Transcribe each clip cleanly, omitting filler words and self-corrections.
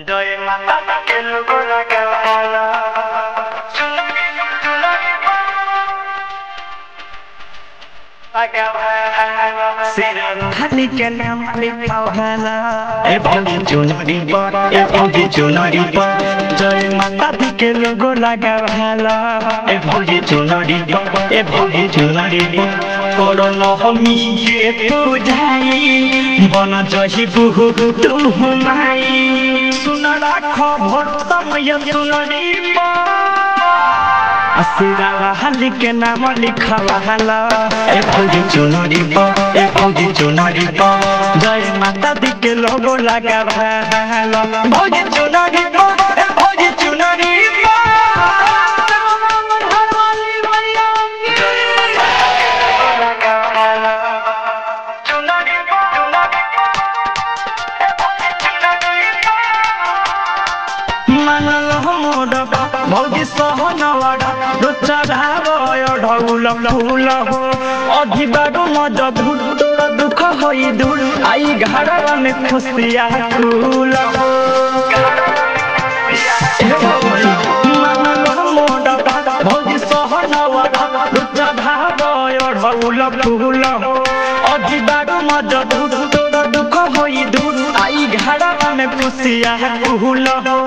Doy mata que luego la cabala. Hali ke naam lipahala ebongi chunari pa ebongi chunari pa jai mata di ke logo lagahala ebongi chunari pa ebongi chunari pa korona homi ye pujai bana jahi buhu tumhai sunara khabor tamya chunari pa Asira hali ke naam likhahala ebongi chunari pa ebongi chunari pa jai mata di ke logo lagahala ebongi chunari pa ebongi chunari pa Bhauji sohnawaada rucha dhavoyo ढौला ढौला हो अधिबारो मजा तोरा दुख होई दूर आई घरवा में खुशियाँ फूल हो भौजी सोहनावादा रुचा धavoyo ढौला ढौला हो अधिबारो मजा तोरा दुख होई दूर आई घरवा में खुशियाँ फूल हो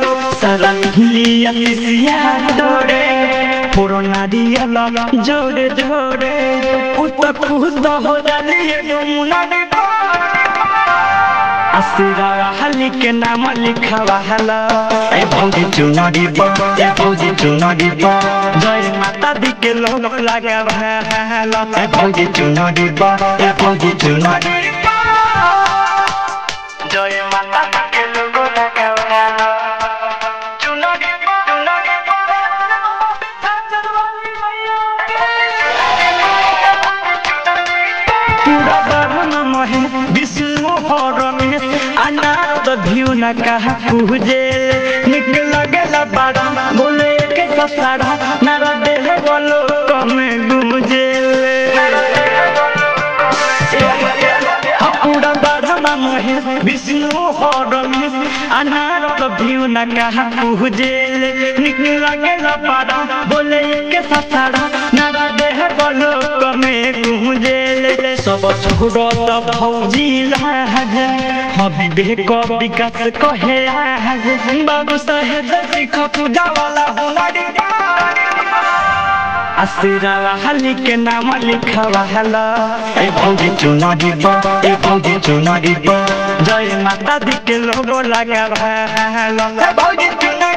सारा मिलिया मिसिया तोरे पुराना दिया लगा जोड़े जोड़े उतना खुश हो जाने यमुना ने आसिरा हली के नाम लिखा वाला ए भौजी चुनरी बा ए भौजी चुनरी बा जय माता दी के लोग लगा वाला ए भौजी चुनरी बा ए भौजी चुनरी बा जय माता दी के लोग लगा वाला विष्णु हरमे अनाथ भीउ न कहा पूजे निकल गला बाड़ा बोले के ससाड़ा नारा देह बोलो कमे गुजे पूरा बाड़ा महे विष्णु हरमे अनाथ भीउ न कहा पूजे निकल गला बाड़ा बोले के ससाड़ा नारा देह बोलो कमे गुजे सब छोड़त भौजी लाग हबी बेक विकास कहे बाबू साहेब सिख पूजा वाला होनारी आसिरा हली के नाम लिखा वाला ए भौजी चुनरी बा ए भौजी चुनरी बा जय माता दी के लोगो लगा वाला ए भौजी चुनरी